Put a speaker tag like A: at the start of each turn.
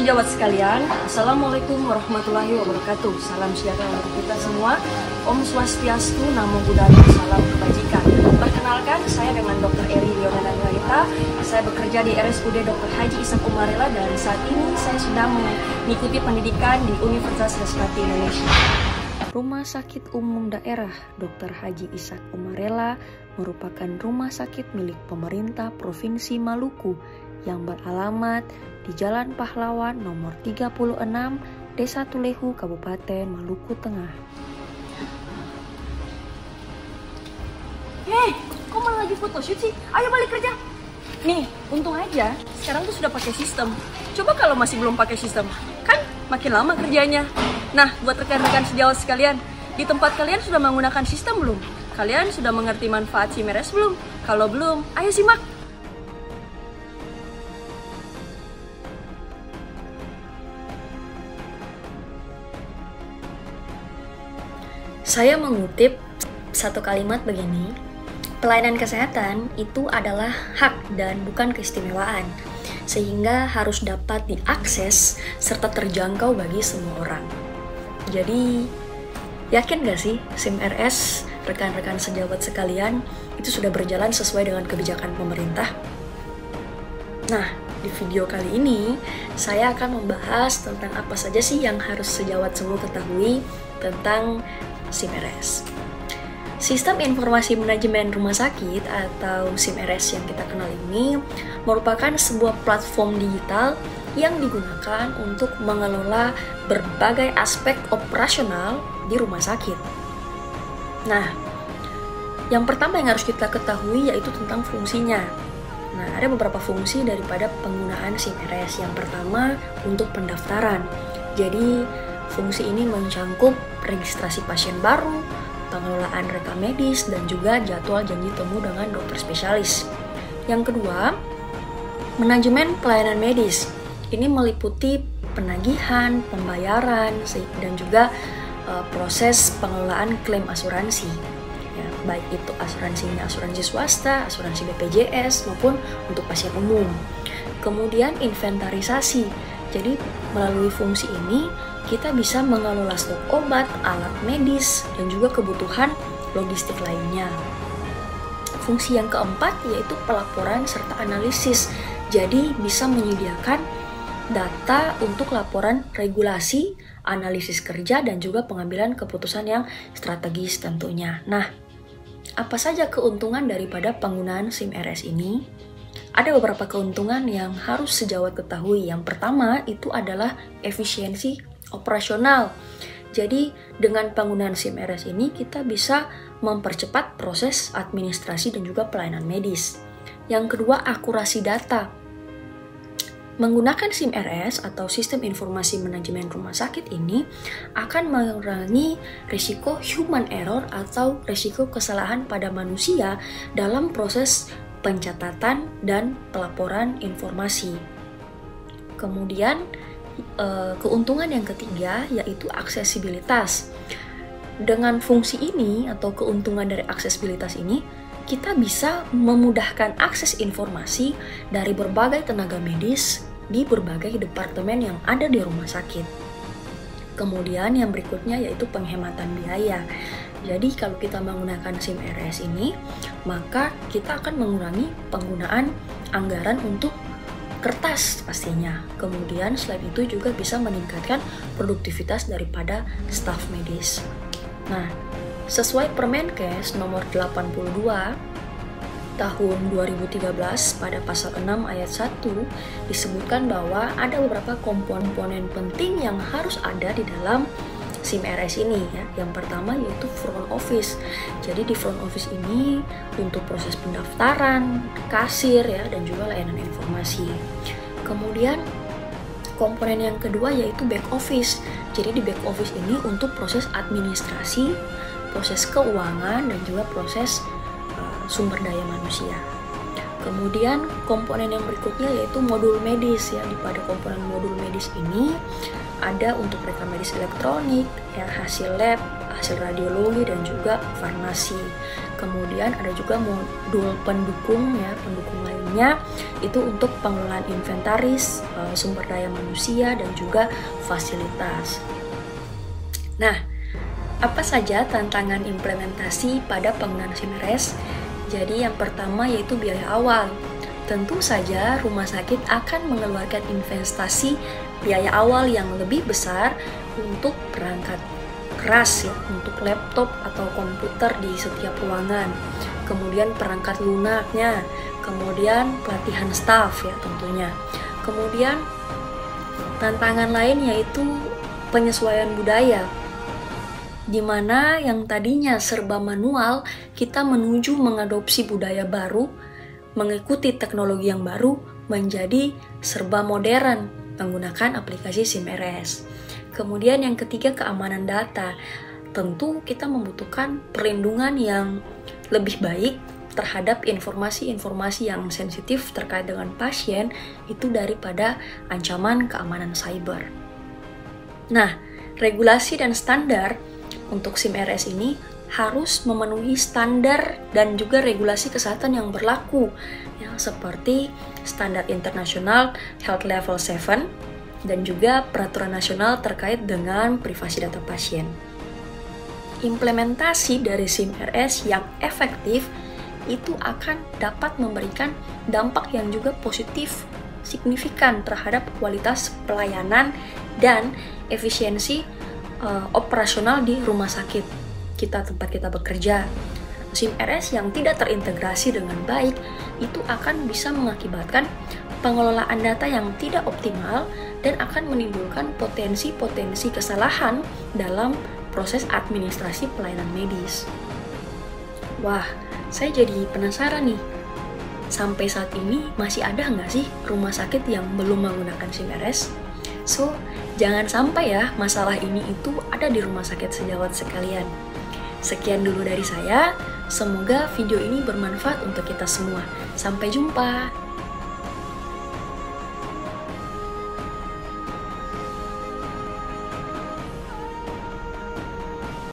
A: sejawat sekalian, Assalamualaikum warahmatullahi wabarakatuh. Salam sejahtera untuk kita semua. Om Swastiastu, Namo Buddhaya, salam kebajikan. Perkenalkan, saya dengan Dr. Eri Leonana Nuraita. Saya bekerja di RSUD Dr. Haji Ishak Umarela dan saat ini saya sedang mengikuti pendidikan di Universitas Respati Indonesia. Rumah Sakit Umum Daerah Dr. Haji Ishak Umarela merupakan rumah sakit milik pemerintah Provinsi Maluku yang beralamat di Jalan Pahlawan nomor 36, Desa Tulehu, Kabupaten Maluku Tengah. Hei, kok malah lagi photoshoot sih? Ayo balik kerja. Nih, untung aja sekarang tuh sudah pakai sistem. Coba kalau masih belum pakai sistem, kan makin lama kerjanya. Nah, buat rekan-rekan sejawat sekalian, di tempat kalian sudah menggunakan sistem belum? Kalian sudah mengerti manfaat SIM RS belum? Kalau belum, ayo simak. Saya mengutip satu kalimat begini, pelayanan kesehatan itu adalah hak dan bukan keistimewaan, sehingga harus dapat diakses serta terjangkau bagi semua orang. Jadi, yakin gak sih SIM RS rekan-rekan sejawat sekalian itu sudah berjalan sesuai dengan kebijakan pemerintah? Nah, di video kali ini saya akan membahas tentang apa saja sih yang harus sejawat semua ketahui tentang SIM RS. Sistem Informasi Manajemen Rumah Sakit atau SIM RS yang kita kenal ini merupakan sebuah platform digital yang digunakan untuk mengelola berbagai aspek operasional di rumah sakit. Nah, yang pertama yang harus kita ketahui yaitu tentang fungsinya. Nah, ada beberapa fungsi daripada penggunaan SIM RS. Yang pertama, untuk pendaftaran. Jadi, fungsi ini mencakup registrasi pasien baru, pengelolaan rekam medis, dan juga jadwal janji temu dengan dokter spesialis. Yang kedua, manajemen pelayanan medis. Ini meliputi penagihan, pembayaran, dan juga proses pengelolaan klaim asuransi. Ya, baik itu asuransinya asuransi swasta, asuransi BPJS, maupun untuk pasien umum. Kemudian inventarisasi. Jadi melalui fungsi ini kita bisa mengelola stok obat, alat medis, dan juga kebutuhan logistik lainnya. Fungsi yang keempat yaitu pelaporan serta analisis. Jadi bisa menyediakan data untuk laporan regulasi, analisis kerja, dan juga pengambilan keputusan yang strategis tentunya. Nah, apa saja keuntungan daripada penggunaan SIM RS ini? Ada beberapa keuntungan yang harus sejawat ketahui. Yang pertama itu adalah efisiensi operasional. Jadi dengan penggunaan SIM RS ini kita bisa mempercepat proses administrasi dan juga pelayanan medis. Yang kedua, akurasi data. Menggunakan SIM RS atau Sistem Informasi Manajemen Rumah Sakit ini akan mengurangi risiko human error atau risiko kesalahan pada manusia dalam proses pencatatan dan pelaporan informasi. Kemudian keuntungan yang ketiga yaitu aksesibilitas. Dengan fungsi ini atau keuntungan dari aksesibilitas ini, kita bisa memudahkan akses informasi dari berbagai tenaga medis di berbagai departemen yang ada di rumah sakit. Kemudian yang berikutnya yaitu penghematan biaya. Jadi kalau kita menggunakan SIM RS ini, maka kita akan mengurangi penggunaan anggaran untuk kertas pastinya. Kemudian selain itu juga bisa meningkatkan produktivitas daripada staf medis. Nah, sesuai Permenkes nomor 82 tahun 2013 pada pasal 6 ayat 1 disebutkan bahwa ada beberapa komponen penting yang harus ada di dalam SIM RS ini ya. Yang pertama yaitu front office. Jadi di front office ini untuk proses pendaftaran, kasir ya, dan juga layanan informasi. Kemudian komponen yang kedua yaitu back office. Jadi di back office ini untuk proses administrasi, proses keuangan, dan juga proses sumber daya manusia. Kemudian komponen yang berikutnya yaitu modul medis ya. Pada komponen modul medis ini ada untuk rekam medis elektronik, ya, hasil lab, hasil radiologi dan juga farmasi. Kemudian ada juga modul pendukung ya, pendukung lainnya itu untuk pengelolaan inventaris, sumber daya manusia dan juga fasilitas. Nah, apa saja tantangan implementasi pada penggunaan SIMRS? Jadi yang pertama yaitu biaya awal. Tentu saja rumah sakit akan mengeluarkan investasi biaya awal yang lebih besar untuk perangkat keras ya, untuk laptop atau komputer di setiap ruangan. Kemudian perangkat lunaknya, kemudian pelatihan staf ya tentunya. Kemudian tantangan lain yaitu penyesuaian budaya, di mana yang tadinya serba manual, kita menuju mengadopsi budaya baru, mengikuti teknologi yang baru, menjadi serba modern, menggunakan aplikasi SIMRS. Kemudian yang ketiga, keamanan data. Tentu kita membutuhkan perlindungan yang lebih baik terhadap informasi-informasi yang sensitif terkait dengan pasien, itu daripada ancaman keamanan cyber. Nah, regulasi dan standar untuk SIMRS ini harus memenuhi standar dan juga regulasi kesehatan yang berlaku, yang seperti standar internasional Health Level 7 dan juga peraturan nasional terkait dengan privasi data pasien. Implementasi dari SIMRS yang efektif itu akan dapat memberikan dampak yang juga positif, signifikan terhadap kualitas pelayanan dan efisiensi operasional di rumah sakit kita, tempat kita bekerja. SIMRS yang tidak terintegrasi dengan baik itu akan bisa mengakibatkan pengelolaan data yang tidak optimal dan akan menimbulkan potensi-potensi kesalahan dalam proses administrasi pelayanan medis. Wah, saya jadi penasaran nih. Sampai saat ini masih ada nggak sih rumah sakit yang belum menggunakan SIMRS? So, jangan sampai ya masalah ini itu ada di rumah sakit sejawat sekalian. Sekian dulu dari saya, semoga video ini bermanfaat untuk kita semua. Sampai jumpa!